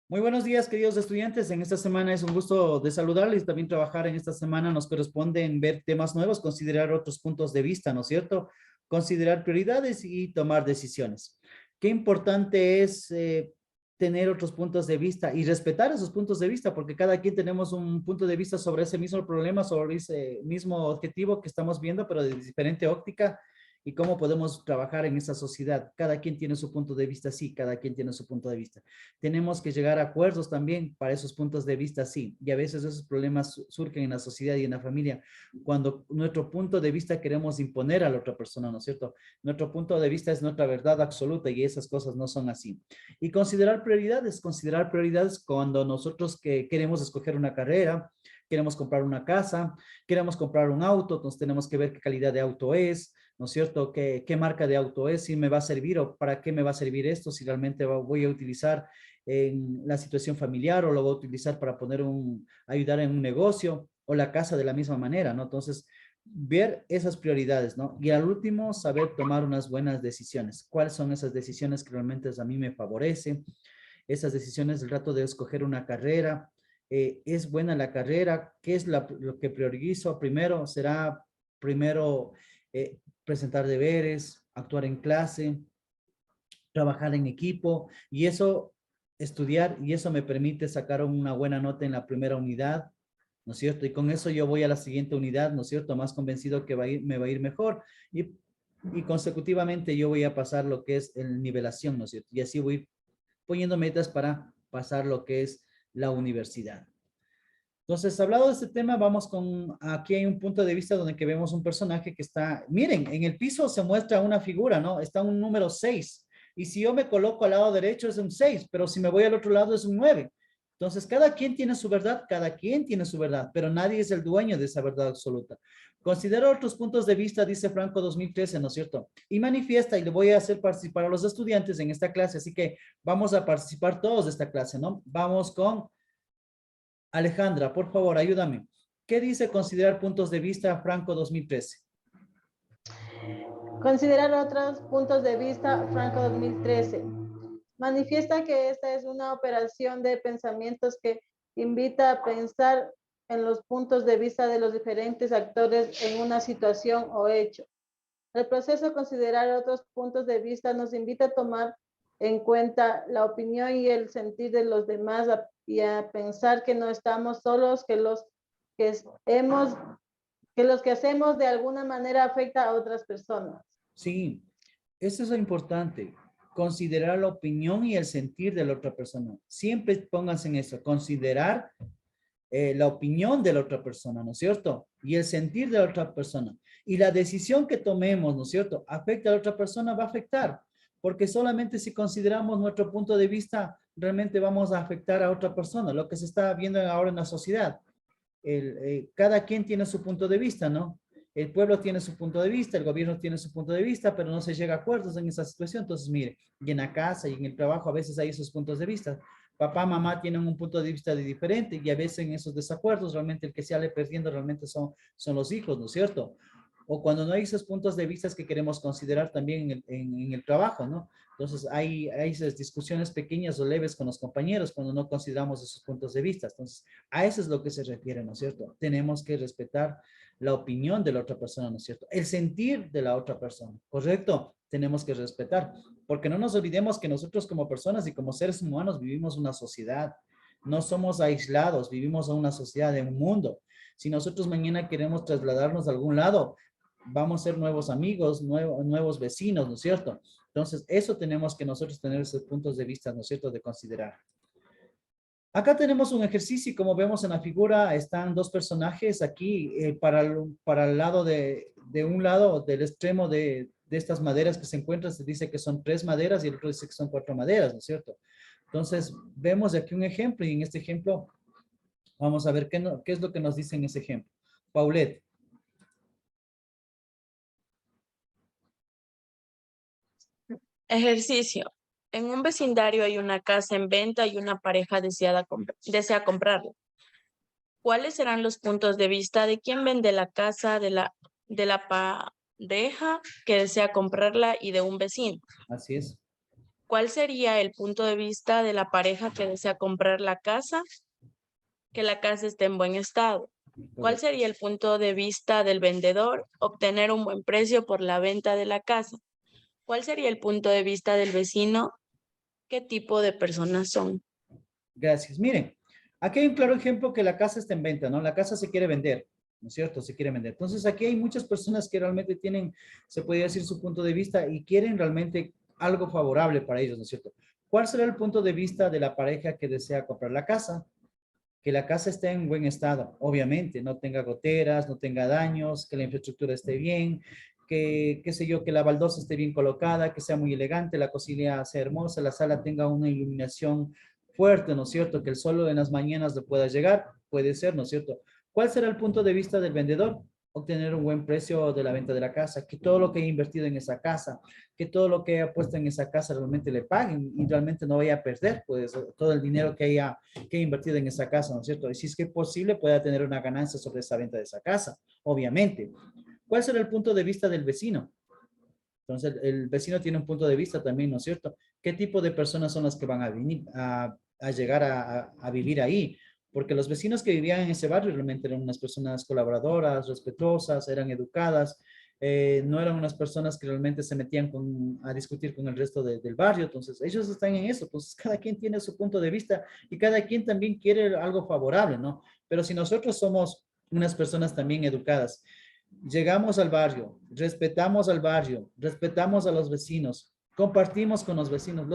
Muy buenos días, queridos estudiantes. En esta semana es un gusto de saludarles. También trabajar en esta semana nos corresponde en ver temas nuevos, considerar otros puntos de vista, ¿no es cierto? Considerar prioridades y tomar decisiones. Qué importante es tener otros puntos de vista y respetar esos puntos de vista, porque cada quien tenemos un punto de vista sobre ese mismo problema, sobre ese mismo objetivo que estamos viendo, pero de diferente óptica y cómo podemos trabajar en esa sociedad. Cada quien tiene su punto de vista, sí, cada quien tiene su punto de vista. Tenemos que llegar a acuerdos también para esos puntos de vista, sí. Y a veces esos problemas surgen en la sociedad y en la familia cuando nuestro punto de vista queremos imponer a la otra persona, ¿no es cierto? Nuestro punto de vista es nuestra verdad absoluta y esas cosas no son así. Y considerar prioridades cuando nosotros que queremos escoger una carrera, queremos comprar una casa, queremos comprar un auto, entonces tenemos que ver qué calidad de auto es, ¿no es cierto? ¿Qué marca de auto es? ¿Si me va a servir o para qué me va a servir esto? Si realmente voy a utilizar en la situación familiar o lo voy a utilizar para ayudar en un negocio o la casa de la misma manera, ¿no? Entonces, ver esas prioridades, ¿no? Y al último, saber tomar unas buenas decisiones. ¿Cuáles son esas decisiones que realmente a mí me favorecen? Esas decisiones, el rato de escoger una carrera, ¿es buena la carrera? ¿Qué es lo que priorizo? Primero, será primero presentar deberes, actuar en clase, trabajar en equipo y eso, estudiar y eso me permite sacar una buena nota en la primera unidad, ¿no es cierto? Y con eso yo voy a la siguiente unidad, ¿no es cierto? Más convencido que me va a ir mejor y consecutivamente yo voy a pasar lo que es el nivelación, ¿no es cierto? Y así voy poniendo metas para pasar lo que es la universidad. Entonces, hablado de este tema, vamos con, aquí hay un punto de vista donde que vemos un personaje que está, miren, en el piso se muestra una figura, ¿no? Está un número 6. Y si yo me coloco al lado derecho es un 6, pero si me voy al otro lado es un 9. Entonces, cada quien tiene su verdad, cada quien tiene su verdad, pero nadie es el dueño de esa verdad absoluta. Considera otros puntos de vista, dice Franco 2013, ¿no es cierto? Y manifiesta, y le voy a hacer participar a los estudiantes en esta clase, así que vamos a participar todos de esta clase, ¿no? Vamos con Alejandra, por favor, ayúdame. ¿Qué dice considerar puntos de vista Franco 2013? Considerar otros puntos de vista, Franco 2013. Manifiesta que esta es una operación de pensamientos que invita a pensar en los puntos de vista de los diferentes actores en una situación o hecho. El proceso de considerar otros puntos de vista nos invita a tomar en cuenta la opinión y el sentir de los demás y a pensar que no estamos solos, que los que hacemos de alguna manera afecta a otras personas. Sí, eso es lo importante. Considerar la opinión y el sentir de la otra persona. Siempre pónganse en eso. Considerar la opinión de la otra persona, ¿no es cierto? Y el sentir de la otra persona. Y la decisión que tomemos, ¿no es cierto? Afecta a la otra persona, va a afectar. Porque solamente si consideramos nuestro punto de vista, realmente vamos a afectar a otra persona. Lo que se está viendo ahora en la sociedad. Cada quien tiene su punto de vista, ¿no? El pueblo tiene su punto de vista, el gobierno tiene su punto de vista, pero no se llega a acuerdos en esa situación. Entonces, mire, y en la casa y en el trabajo a veces hay esos puntos de vista. Papá, mamá tienen un punto de vista diferente y a veces en esos desacuerdos realmente el que sale perdiendo realmente son los hijos, ¿no es cierto? O cuando no hay esos puntos de vista que queremos considerar también en el trabajo, ¿no? Entonces hay esas discusiones pequeñas o leves con los compañeros cuando no consideramos esos puntos de vista. Entonces, a eso es lo que se refiere, ¿no es cierto? Tenemos que respetar la opinión de la otra persona, ¿no es cierto? El sentir de la otra persona, ¿correcto? Tenemos que respetar, porque no nos olvidemos que nosotros como personas y como seres humanos vivimos una sociedad, no somos aislados, vivimos en una sociedad, en un mundo. Si nosotros mañana queremos trasladarnos a algún lado, vamos a ser nuevos amigos, nuevos vecinos, ¿no es cierto? Entonces, eso tenemos que nosotros tener esos puntos de vista, ¿no es cierto?, de considerar. Acá tenemos un ejercicio y como vemos en la figura están dos personajes aquí para el lado de un lado del extremo de estas maderas que se encuentran, se dice que son 3 maderas y el otro dice que son 4 maderas, ¿no es cierto? Entonces, vemos aquí un ejemplo y en este ejemplo vamos a ver qué es lo que nos dice en ese ejemplo. Paulette. Ejercicio. En un vecindario hay una casa en venta y una pareja desea comprarla. ¿Cuáles serán los puntos de vista de quién vende la casa, de la pareja que desea comprarla y de un vecino? Así es. ¿Cuál sería el punto de vista de la pareja que desea comprar la casa? Que la casa esté en buen estado. ¿Cuál sería el punto de vista del vendedor? Obtener un buen precio por la venta de la casa. ¿Cuál sería el punto de vista del vecino? ¿Qué tipo de personas son? Gracias. Miren, aquí hay un claro ejemplo que la casa está en venta, ¿no? La casa se quiere vender, ¿no es cierto? Se quiere vender. Entonces, aquí hay muchas personas que realmente tienen, se puede decir, su punto de vista y quieren realmente algo favorable para ellos, ¿no es cierto? ¿Cuál será el punto de vista de la pareja que desea comprar la casa? Que la casa esté en buen estado, obviamente, no tenga goteras, no tenga daños, que la infraestructura esté bien, que, qué sé yo, que la baldosa esté bien colocada, que sea muy elegante, la cocina sea hermosa, la sala tenga una iluminación fuerte, ¿no es cierto? Que el sol en las mañanas le pueda llegar, puede ser, ¿no es cierto? ¿Cuál será el punto de vista del vendedor? Obtener un buen precio de la venta de la casa, que todo lo que he invertido en esa casa, que todo lo que he puesto en esa casa realmente le paguen y realmente no vaya a perder, pues, todo el dinero que he invertido en esa casa, ¿no es cierto? Y si es que es posible, pueda tener una ganancia sobre esa venta de esa casa, obviamente. ¿Cuál será el punto de vista del vecino? Entonces, el vecino tiene un punto de vista también, ¿no es cierto? ¿Qué tipo de personas son las que van a venir a llegar a vivir ahí? Porque los vecinos que vivían en ese barrio realmente eran unas personas colaboradoras, respetuosas, eran educadas, no eran unas personas que realmente se metían a discutir con el resto del barrio. Entonces, ellos están en eso. Entonces, cada quien tiene su punto de vista y cada quien también quiere algo favorable, ¿no? Pero si nosotros somos unas personas también educadas, llegamos al barrio, respetamos a los vecinos, compartimos con los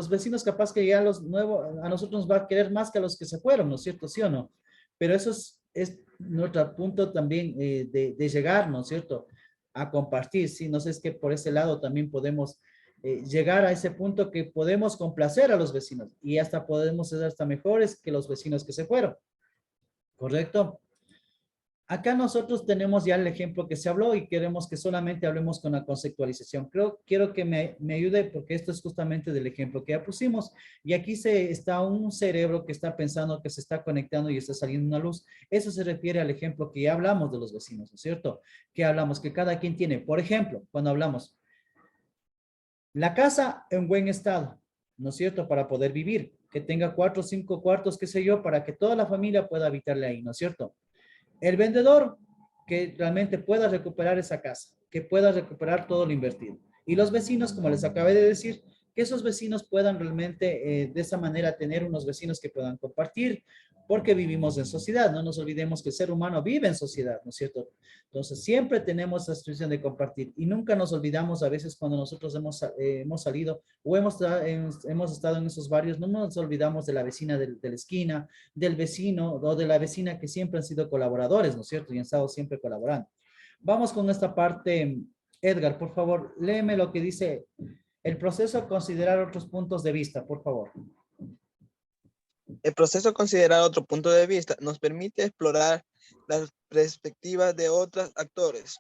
vecinos capaz que ya los nuevos, a nosotros nos va a querer más que a los que se fueron, ¿no es cierto? ¿Sí o no? Pero eso es nuestro punto también de llegar, ¿no es cierto? A compartir, ¿sí? No sé, es que por ese lado también podemos llegar a ese punto que podemos complacer a los vecinos y hasta podemos ser hasta mejores que los vecinos que se fueron, ¿correcto? Acá nosotros tenemos ya el ejemplo que se habló y queremos que solamente hablemos con la conceptualización. Quiero que me ayude porque esto es justamente del ejemplo que ya pusimos. Y aquí está un cerebro que está pensando que se está conectando y está saliendo una luz. Eso se refiere al ejemplo que ya hablamos de los vecinos, ¿no es cierto? Que hablamos que cada quien tiene, por ejemplo, cuando hablamos, la casa en buen estado, ¿no es cierto? Para poder vivir, que tenga 4 o 5 cuartos, qué sé yo, para que toda la familia pueda habitarle ahí, ¿no es cierto? El vendedor que realmente pueda recuperar esa casa, que pueda recuperar todo lo invertido. Y los vecinos, como les acabé de decir, que esos vecinos puedan realmente de esa manera tener unos vecinos que puedan compartir, porque vivimos en sociedad. No nos olvidemos que el ser humano vive en sociedad, ¿no es cierto? Entonces, siempre tenemos la situación de compartir y nunca nos olvidamos a veces cuando nosotros hemos salido o hemos estado en esos barrios, no nos olvidamos de la vecina de la esquina, del vecino o de la vecina que siempre han sido colaboradores, ¿no es cierto? Y han estado siempre colaborando. Vamos con esta parte. Edgar, por favor, léeme lo que dice el proceso a considerar otros puntos de vista, por favor. El proceso de considerar otro punto de vista nos permite explorar las perspectivas de otros actores.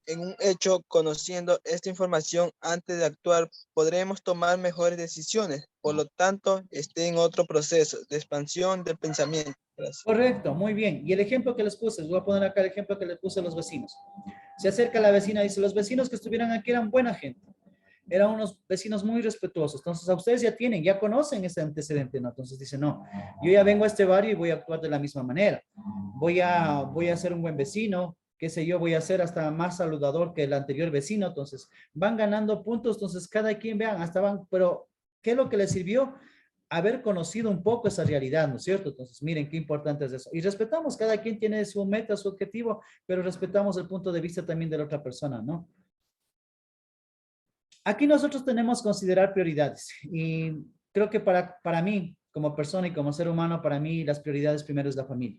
En un hecho, conociendo esta información antes de actuar, podremos tomar mejores decisiones. Por lo tanto, esté en otro proceso de expansión del pensamiento. Gracias. Correcto, muy bien. Y el ejemplo que les puse, les voy a poner acá el ejemplo que les puse a los vecinos. Se acerca la vecina y dice, los vecinos que estuvieran aquí eran buena gente. Eran unos vecinos muy respetuosos. Entonces, a ustedes ya conocen ese antecedente, ¿no? Entonces dice, no, yo ya vengo a este barrio y voy a actuar de la misma manera. Voy a ser un buen vecino, qué sé yo, voy a ser hasta más saludador que el anterior vecino. Entonces, van ganando puntos. Entonces, cada quien, vean, hasta van, pero ¿qué es lo que les sirvió? Haber conocido un poco esa realidad, ¿no es cierto? Entonces, miren qué importante es eso. Y respetamos, cada quien tiene su meta, su objetivo, pero respetamos el punto de vista también de la otra persona, ¿no? Aquí nosotros tenemos que considerar prioridades y creo que para mí, como persona y como ser humano, para mí las prioridades primero es la familia.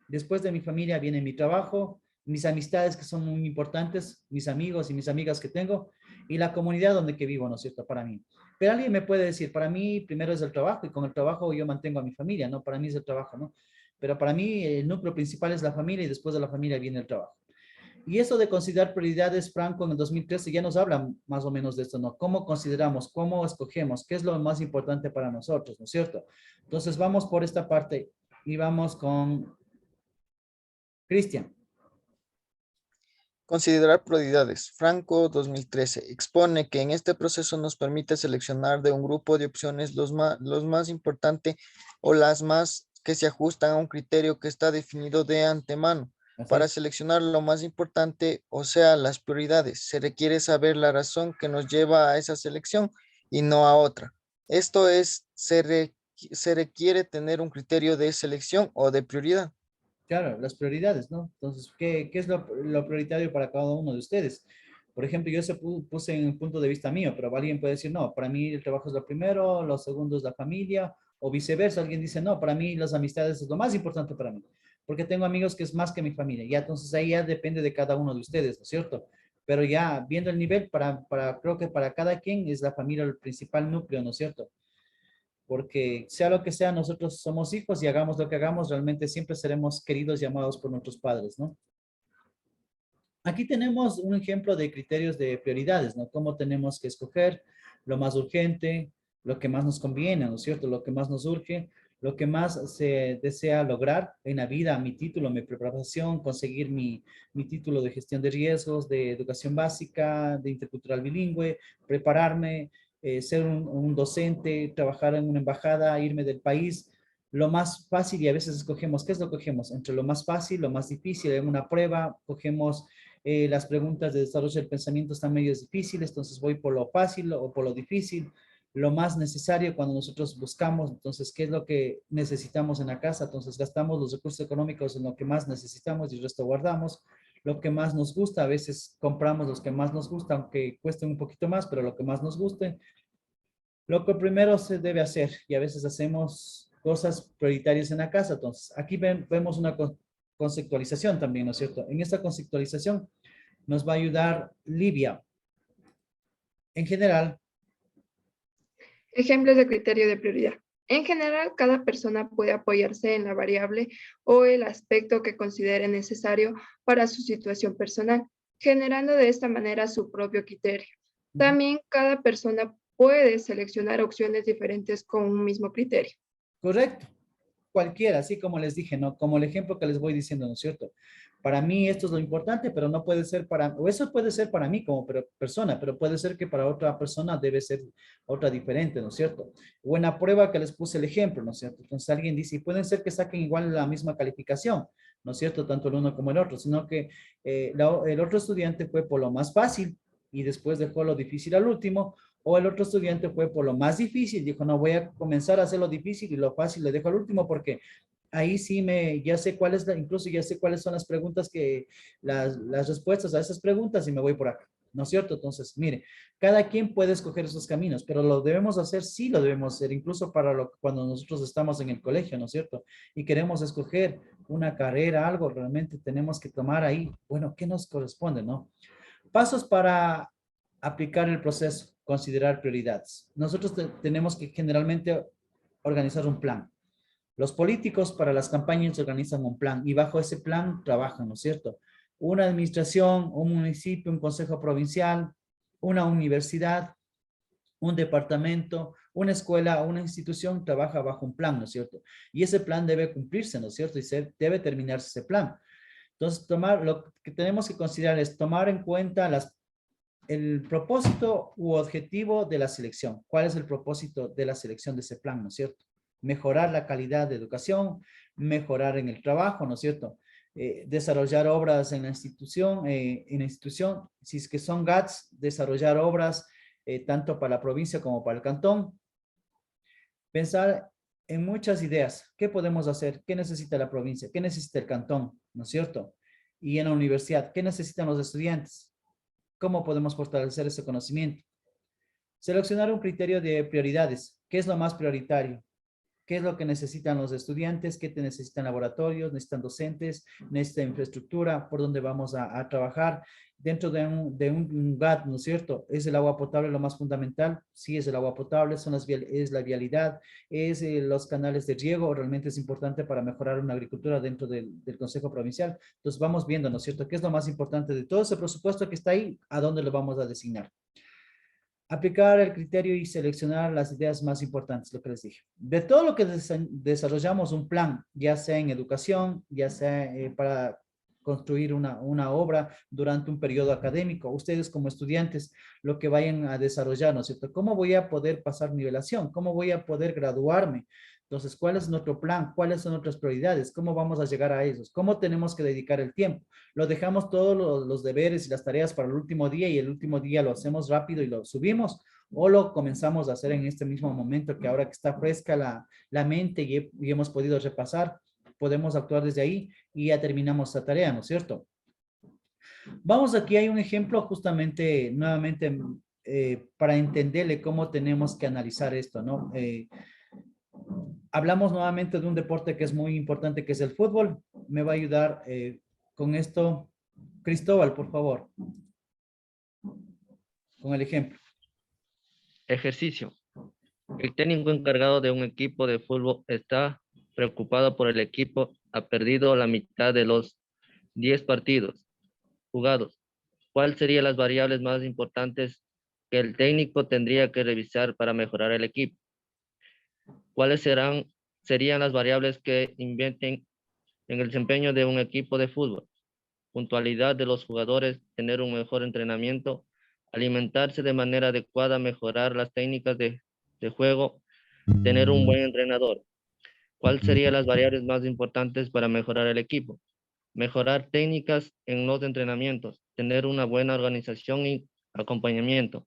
Después de mi familia viene mi trabajo, mis amistades que son muy importantes, mis amigos y mis amigas que tengo y la comunidad donde que vivo, ¿no es cierto? Para mí. Pero alguien me puede decir, para mí primero es el trabajo y con el trabajo yo mantengo a mi familia, ¿no? Para mí es el trabajo, ¿no? Pero para mí el núcleo principal es la familia y después de la familia viene el trabajo. Y eso de considerar prioridades, Franco, en el 2013 ya nos habla más o menos de esto, ¿no? ¿Cómo consideramos, cómo escogemos, qué es lo más importante para nosotros, ¿no es cierto? Entonces vamos por esta parte y vamos con Cristian. Considerar prioridades. Franco, 2013, expone que en este proceso nos permite seleccionar de un grupo de opciones los más importantes o las más que se ajustan a un criterio que está definido de antemano. Así Para es. seleccionar lo más importante, o sea, las prioridades, se requiere saber la razón que nos lleva a esa selección y no a otra. Esto es, se requiere tener un criterio de selección o de prioridad. Claro, las prioridades, ¿no? Entonces, ¿qué es lo prioritario para cada uno de ustedes? Por ejemplo, yo se puse en el punto de vista mío, pero alguien puede decir, no, para mí el trabajo es lo primero, lo segundo es la familia, o viceversa. Alguien dice, no, para mí las amistades es lo más importante para mí, porque tengo amigos que es más que mi familia. Ya, entonces ahí ya depende de cada uno de ustedes, ¿no es cierto? Pero ya viendo el nivel, creo que para cada quien es la familia el principal núcleo, ¿no es cierto? Porque sea lo que sea, nosotros somos hijos y hagamos lo que hagamos, realmente siempre seremos queridos y amados por nuestros padres, ¿no? Aquí tenemos un ejemplo de criterios de prioridades, ¿no? Cómo tenemos que escoger lo más urgente, lo que más nos conviene, ¿no es cierto? Lo que más nos urge, lo que más se desea lograr en la vida, mi título, mi preparación, conseguir mi título de gestión de riesgos, de educación básica, de intercultural bilingüe, prepararme, ser un docente, trabajar en una embajada, irme del país. Lo más fácil, y a veces escogemos, ¿qué es lo que cogemos? Entre lo más fácil, lo más difícil, en una prueba, cogemos las preguntas de desarrollo del pensamiento están medio difíciles, entonces voy por lo fácil o por lo difícil, lo más necesario cuando nosotros buscamos, entonces, ¿qué es lo que necesitamos en la casa? Entonces, gastamos los recursos económicos en lo que más necesitamos y el resto guardamos. Lo que más nos gusta, a veces compramos los que más nos gustan, aunque cuesten un poquito más, pero lo que más nos guste. Lo que primero se debe hacer, y a veces hacemos cosas prioritarias en la casa, entonces, aquí vemos una conceptualización también, ¿no es cierto? En esta conceptualización nos va a ayudar Livia. En general, Ejemplos de criterio de prioridad. En general, cada persona puede apoyarse en la variable o el aspecto que considere necesario para su situación personal, generando de esta manera su propio criterio. También cada persona puede seleccionar opciones diferentes con un mismo criterio. correcto, cualquiera, así como les dije, ¿no? Como el ejemplo que les voy diciendo, ¿no es cierto? Para mí esto es lo importante, pero no puede ser o eso puede ser para mí como persona, pero puede ser que para otra persona debe ser otra diferente, ¿no es cierto? O en la prueba que les puse el ejemplo, ¿no es cierto? Entonces alguien dice, y pueden ser que saquen igual la misma calificación, ¿no es cierto? Tanto el uno como el otro, sino que el otro estudiante fue por lo más fácil y después dejó lo difícil al último, o el otro estudiante fue por lo más difícil, dijo, no, voy a comenzar a hacer lo difícil y lo fácil le dejo al último porque ahí sí ya sé incluso ya sé cuáles son las preguntas las respuestas a esas preguntas y me voy por acá, ¿no es cierto? Entonces, mire, cada quien puede escoger esos caminos, pero lo debemos hacer, sí lo debemos hacer, incluso cuando nosotros estamos en el colegio, ¿no es cierto? Y queremos escoger una carrera, algo, realmente tenemos que tomar ahí, bueno, ¿qué nos corresponde, no? Pasos para aplicar el proceso, considerar prioridades. Nosotros tenemos que generalmente organizar un plan. Los políticos para las campañas organizan un plan y bajo ese plan trabajan, ¿no es cierto? Una administración, un municipio, un consejo provincial, una universidad, un departamento, una escuela, una institución trabaja bajo un plan, ¿no es cierto? Y ese plan debe cumplirse, ¿no es cierto? Y debe terminarse ese plan. Entonces, lo que tenemos que considerar es tomar en cuenta el propósito u objetivo de la selección. ¿Cuál es el propósito de la selección de ese plan, no es cierto? Mejorar la calidad de educación, mejorar en el trabajo, ¿no es cierto? Desarrollar obras en la institución, si es que son GATS, desarrollar obras tanto para la provincia como para el cantón. Pensar en muchas ideas. ¿Qué podemos hacer? ¿Qué necesita la provincia? ¿Qué necesita el cantón? ¿No es cierto? Y en la universidad, ¿qué necesitan los estudiantes? ¿Cómo podemos fortalecer ese conocimiento? Seleccionar un criterio de prioridades. ¿Qué es lo más prioritario? ¿Qué es lo que necesitan los estudiantes? ¿Qué necesitan laboratorios? ¿Necesitan docentes? ¿Necesitan infraestructura? ¿Por dónde vamos a trabajar? Dentro de un GAT, ¿no es cierto? ¿Es el agua potable lo más fundamental? Sí, es el agua potable, es la vialidad, es los canales de riego, realmente es importante para mejorar una agricultura dentro del Consejo Provincial. Entonces vamos viendo, ¿no es cierto? ¿Qué es lo más importante de todo ese presupuesto que está ahí? ¿A dónde lo vamos a designar? Aplicar el criterio y seleccionar las ideas más importantes, lo que les dije. De todo lo que desarrollamos un plan, ya sea en educación, ya sea para construir una obra durante un periodo académico. Ustedes como estudiantes, lo que vayan a desarrollar, ¿no es cierto? ¿Cómo voy a poder pasar nivelación? ¿Cómo voy a poder graduarme? Entonces, ¿cuál es nuestro plan? ¿Cuáles son nuestras prioridades? ¿Cómo vamos a llegar a esos? ¿Cómo tenemos que dedicar el tiempo? ¿Lo dejamos todos los deberes y las tareas para el último día y el último día lo hacemos rápido y lo subimos? ¿O lo comenzamos a hacer en este mismo momento que ahora que está fresca la mente y hemos podido repasar, podemos actuar desde ahí y ya terminamos esa tarea, ¿no es cierto? Vamos, aquí hay un ejemplo justamente, nuevamente, para entenderle cómo tenemos que analizar esto, ¿no? Hablamos nuevamente de un deporte que es muy importante, que es el fútbol. Me va a ayudar con esto Cristóbal, por favor, con el ejemplo. Ejercicio. El técnico encargado de un equipo de fútbol está preocupado por el equipo. Ha perdido la mitad de los 10 partidos jugados. ¿Cuáles serían las variables más importantes que el técnico tendría que revisar para mejorar el equipo? ¿Cuáles serían las variables que inventen en el desempeño de un equipo de fútbol? Puntualidad de los jugadores, tener un mejor entrenamiento, alimentarse de manera adecuada, mejorar las técnicas de juego, tener un buen entrenador. ¿Cuáles serían las variables más importantes para mejorar el equipo? Mejorar técnicas en los entrenamientos, tener una buena organización y acompañamiento.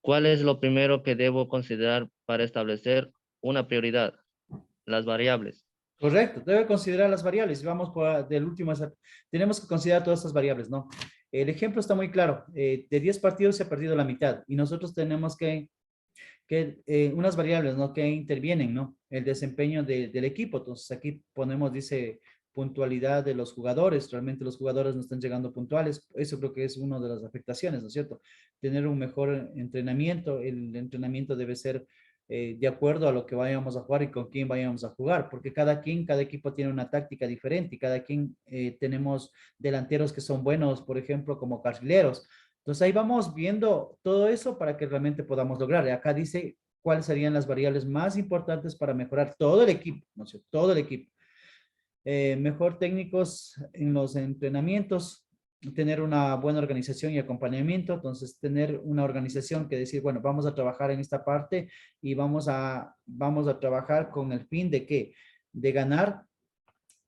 ¿Cuál es lo primero que debo considerar para establecer una prioridad? Las variables. Correcto, debe considerar las variables. Vamos del último, tenemos que considerar todas estas variables, ¿no? El ejemplo está muy claro. De 10 partidos se ha perdido la mitad y nosotros tenemos que unas variables, ¿no? Que intervienen, ¿no? El desempeño del equipo. Entonces aquí ponemos, dice, puntualidad de los jugadores. Realmente los jugadores no están llegando puntuales. Eso creo que es una de las afectaciones, ¿no es cierto? Tener un mejor entrenamiento. El entrenamiento debe ser de acuerdo a lo que vayamos a jugar y con quién vayamos a jugar, porque cada equipo tiene una táctica diferente y cada quien tenemos delanteros que son buenos, por ejemplo, como carrileros. Entonces ahí vamos viendo todo eso para que realmente podamos lograr. Acá dice cuáles serían las variables más importantes para mejorar todo el equipo, ¿no es cierto? Todo el equipo. Mejor técnicos en los entrenamientos, tener una buena organización y acompañamiento. Entonces, tener una organización que decir, bueno, vamos a trabajar en esta parte y vamos a trabajar con el fin de ¿qué? De ganar.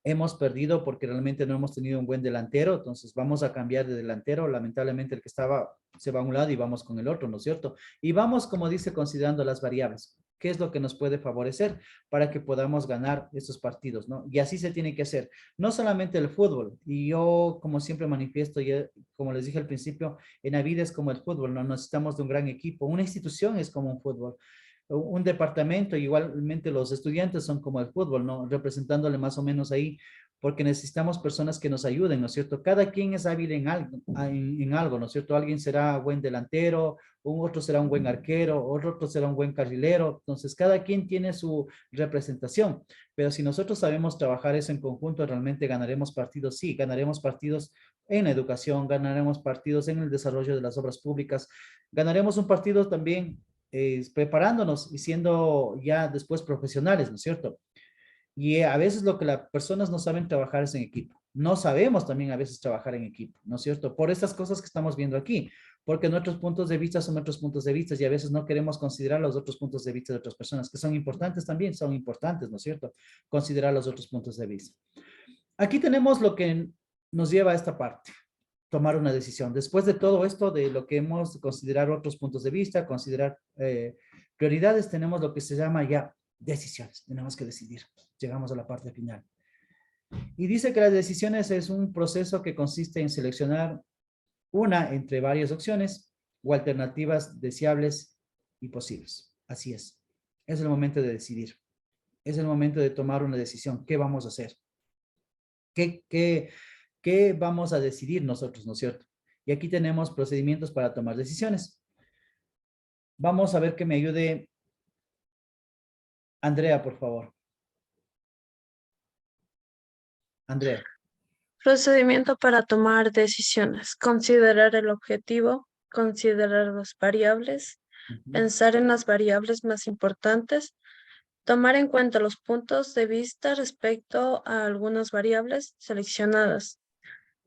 Hemos perdido porque realmente no hemos tenido un buen delantero, entonces vamos a cambiar de delantero. Lamentablemente el que estaba se va a un lado y vamos con el otro, ¿no es cierto? Y vamos, como dice, considerando las variables. ¿Qué es lo que nos puede favorecer para que podamos ganar estos partidos, ¿no? Y así se tiene que hacer. No solamente el fútbol, y yo como siempre manifiesto, y como les dije al principio, en la vida es como el fútbol, no necesitamos de un gran equipo. Una institución es como un fútbol. Un departamento, igualmente los estudiantes son como el fútbol, ¿no? Representándole más o menos ahí, porque necesitamos personas que nos ayuden, ¿no es cierto? Cada quien es hábil en algo, ¿no es cierto? Alguien será buen delantero, otro será un buen arquero, otro será un buen carrilero, entonces cada quien tiene su representación, pero si nosotros sabemos trabajar eso en conjunto, realmente ganaremos partidos, sí, ganaremos partidos en la educación, ganaremos partidos en el desarrollo de las obras públicas, ganaremos un partido también preparándonos y siendo ya después profesionales, ¿no es cierto? Y a veces lo que las personas no saben trabajar es en equipo. No sabemos también a veces trabajar en equipo, ¿no es cierto? Por estas cosas que estamos viendo aquí, porque nuestros puntos de vista son nuestros puntos de vista y a veces no queremos considerar los otros puntos de vista de otras personas, que son importantes también, son importantes, ¿no es cierto? Considerar los otros puntos de vista. Aquí tenemos lo que nos lleva a esta parte, tomar una decisión. Después de todo esto, de lo que hemos considerar otros puntos de vista, considerar prioridades, tenemos lo que se llama ya decisiones. Tenemos que decidir. Llegamos a la parte final. Y dice que las decisiones es un proceso que consiste en seleccionar una entre varias opciones o alternativas deseables y posibles. Así es. Es el momento de decidir. Es el momento de tomar una decisión. ¿Qué vamos a hacer? ¿Qué vamos a decidir nosotros, no es cierto? Y aquí tenemos procedimientos para tomar decisiones. Vamos a ver que me ayude Andrea, por favor. Andrea. Procedimiento para tomar decisiones. Considerar el objetivo, considerar las variables, pensar en las variables más importantes, tomar en cuenta los puntos de vista respecto a algunas variables seleccionadas,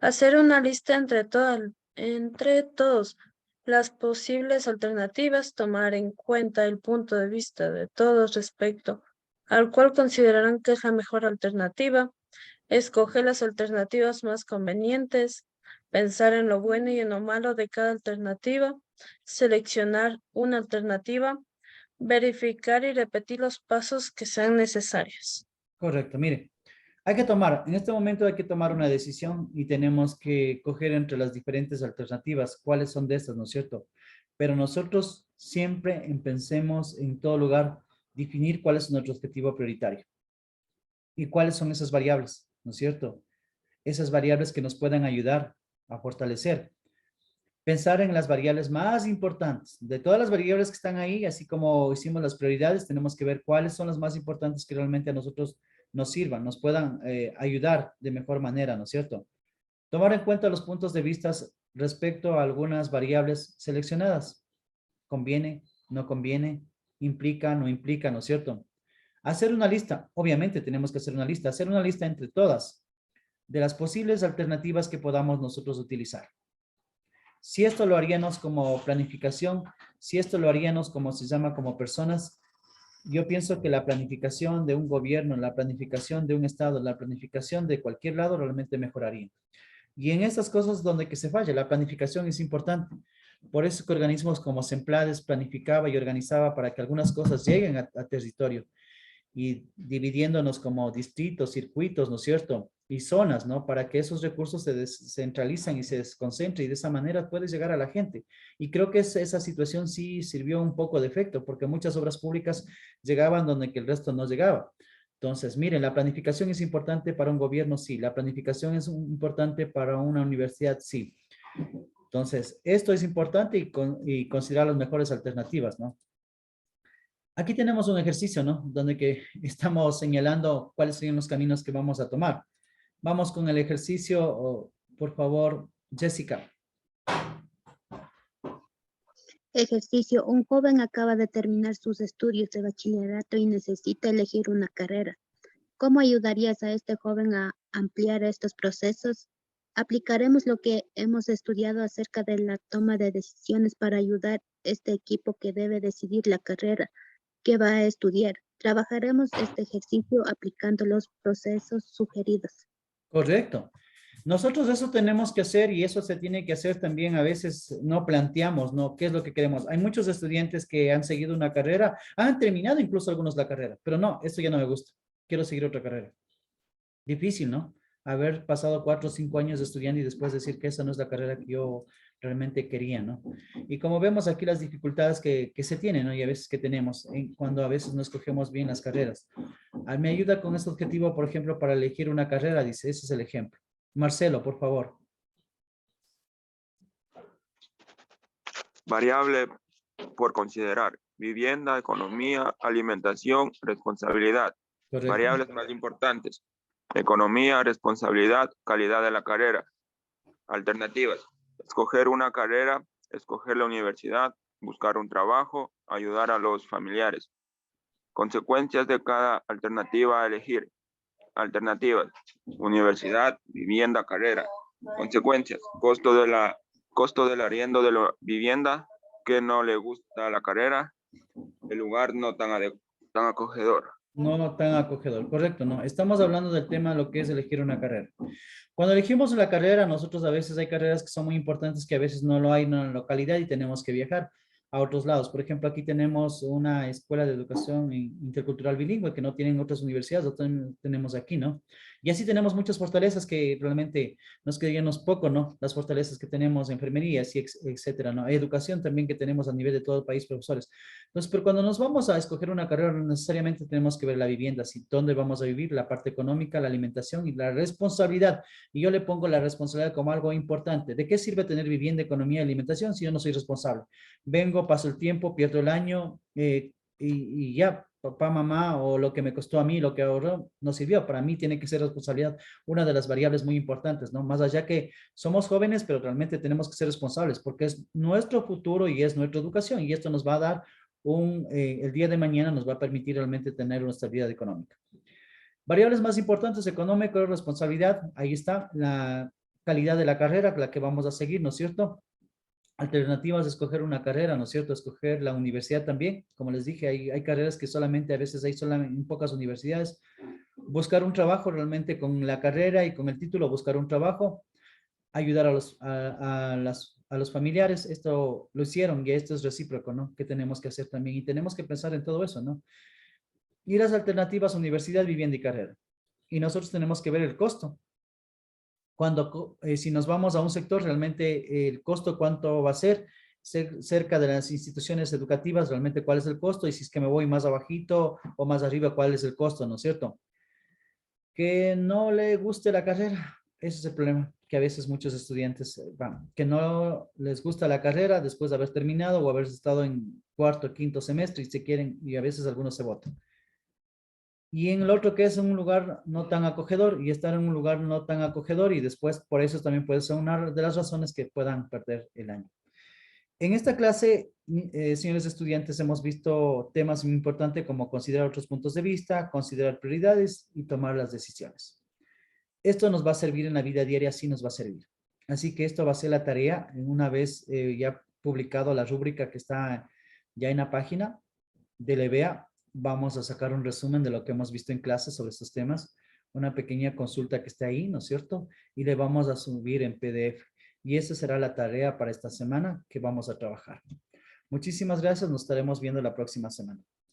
Hacer una lista entre todos las posibles alternativas, tomar en cuenta el punto de vista de todos respecto al cual considerarán que es la mejor alternativa, escoger las alternativas más convenientes, pensar en lo bueno y en lo malo de cada alternativa, seleccionar una alternativa, verificar y repetir los pasos que sean necesarios. Correcto, mire. En este momento hay que tomar una decisión y tenemos que coger entre las diferentes alternativas cuáles son de estas, ¿no es cierto? Pero nosotros siempre pensemos en todo lugar definir cuál es nuestro objetivo prioritario y cuáles son esas variables, ¿no es cierto? Esas variables que nos puedan ayudar a fortalecer. Pensar en las variables más importantes. De todas las variables que están ahí, así como hicimos las prioridades, tenemos que ver cuáles son las más importantes que realmente a nosotros nos sirvan, nos puedan ayudar de mejor manera, ¿no es cierto? Tomar en cuenta los puntos de vista respecto a algunas variables seleccionadas. ¿Conviene? ¿No conviene? ¿Implica? ¿No implica? ¿No es cierto? Hacer una lista. Obviamente tenemos que hacer una lista. Hacer una lista entre todas de las posibles alternativas que podamos nosotros utilizar. Si esto lo haríamos como planificación, si esto lo haríamos como se llama como personas, yo pienso que la planificación de un gobierno, la planificación de un estado, la planificación de cualquier lado realmente mejoraría. Y en estas cosas donde que se falla, la planificación es importante. Por eso que organismos como Semplades planificaba y organizaba para que algunas cosas lleguen a territorio y dividiéndonos como distritos, circuitos, ¿no es cierto? Y zonas, ¿no? Para que esos recursos se descentralizan y se desconcentren y de esa manera puede llegar a la gente. Y creo que esa situación sí sirvió un poco de efecto porque muchas obras públicas llegaban donde que el resto no llegaba. Entonces, miren, la planificación es importante para un gobierno, sí. La planificación es importante para una universidad, sí. Entonces, esto es importante y considerar las mejores alternativas, ¿no? Aquí tenemos un ejercicio, ¿no? Donde que estamos señalando cuáles serían los caminos que vamos a tomar. Vamos con el ejercicio, por favor, Jessica. Ejercicio. Un joven acaba de terminar sus estudios de bachillerato y necesita elegir una carrera. ¿Cómo ayudarías a este joven a ampliar estos procesos? Aplicaremos lo que hemos estudiado acerca de la toma de decisiones para ayudar a este equipo que debe decidir la carrera que va a estudiar. Trabajaremos este ejercicio aplicando los procesos sugeridos. Correcto. Nosotros eso tenemos que hacer y eso se tiene que hacer también. A veces no planteamos, ¿no? ¿Qué es lo que queremos? Hay muchos estudiantes que han seguido una carrera, han terminado incluso algunos la carrera, pero no, esto ya no me gusta. Quiero seguir otra carrera. Difícil, ¿no? Haber pasado 4 o 5 años estudiando y después decir que esa no es la carrera que yo realmente quería, ¿no? Y como vemos aquí las dificultades que se tienen, ¿no? Y a veces que tenemos cuando a veces no escogemos bien las carreras. Me ayuda con este objetivo, por ejemplo, para elegir una carrera, dice, ese es el ejemplo. Marcelo, por favor. Variable por considerar: vivienda, economía, alimentación, responsabilidad. Correcto. Variables más importantes: economía, responsabilidad, calidad de la carrera. Alternativas: escoger una carrera, escoger la universidad, buscar un trabajo, ayudar a los familiares. Consecuencias de cada alternativa a elegir. Alternativas: universidad, vivienda, carrera. Consecuencias: costo del arriendo de la vivienda, que no le gusta la carrera, el lugar no tan acogedor. No tan acogedor, correcto, no. Estamos hablando del tema de lo que es elegir una carrera. Cuando elegimos la carrera, nosotros a veces hay carreras que son muy importantes que a veces no lo hay en la localidad y tenemos que viajar a otros lados. Por ejemplo, aquí tenemos una escuela de educación intercultural bilingüe que no tienen otras universidades, lo tenemos aquí, ¿no? Y así tenemos muchas fortalezas que realmente nos quedaríamos poco, ¿no? Las fortalezas que tenemos, enfermería, etcétera, ¿no? Hay educación también que tenemos a nivel de todo el país, profesores. Entonces, pero cuando nos vamos a escoger una carrera, no necesariamente tenemos que ver la vivienda, si dónde vamos a vivir, la parte económica, la alimentación y la responsabilidad. Y yo le pongo la responsabilidad como algo importante. ¿De qué sirve tener vivienda, economía y alimentación si yo no soy responsable? Vengo, paso el tiempo, pierdo el año y ya, papá, mamá, o lo que me costó a mí, lo que ahorró, no sirvió. Para mí tiene que ser responsabilidad una de las variables muy importantes, ¿no? Más allá que somos jóvenes, pero realmente tenemos que ser responsables porque es nuestro futuro y es nuestra educación y esto nos va a dar el día de mañana nos va a permitir realmente tener una estabilidad económica. Variables más importantes: económico, responsabilidad, ahí está, la calidad de la carrera, la que vamos a seguir, ¿no es cierto? Alternativas de escoger una carrera, ¿no es cierto? Escoger la universidad también. Como les dije, hay carreras que solamente a veces hay solamente en pocas universidades. Buscar un trabajo realmente con la carrera y con el título, buscar un trabajo, ayudar a los familiares. Esto lo hicieron y esto es recíproco, ¿no? Que tenemos que hacer también y tenemos que pensar en todo eso, ¿no? Y las alternativas, universidad, vivienda y carrera. Y nosotros tenemos que ver el costo. Si nos vamos a un sector, realmente el costo, ¿cuánto va a ser? Cerca de las instituciones educativas, realmente cuál es el costo, y si es que me voy más abajito o más arriba, cuál es el costo, ¿no es cierto? Que no le guste la carrera, ese es el problema, que a veces muchos estudiantes van, que no les gusta la carrera después de haber terminado o haber estado en cuarto o quinto semestre y se quieren, y a veces algunos se botan. Y en el otro que es un lugar no tan acogedor y estar en un lugar no tan acogedor y después por eso también puede ser una de las razones que puedan perder el año. En esta clase, señores estudiantes, hemos visto temas muy importantes como considerar otros puntos de vista, considerar prioridades y tomar las decisiones. Esto nos va a servir en la vida diaria, sí nos va a servir. Así que esto va a ser la tarea una vez ya publicado la rúbrica que está ya en la página del EBEA. Vamos a sacar un resumen de lo que hemos visto en clase sobre estos temas, una pequeña consulta que está ahí, ¿no es cierto? Y le vamos a subir en PDF. Y esa será la tarea para esta semana que vamos a trabajar. Muchísimas gracias, nos estaremos viendo la próxima semana.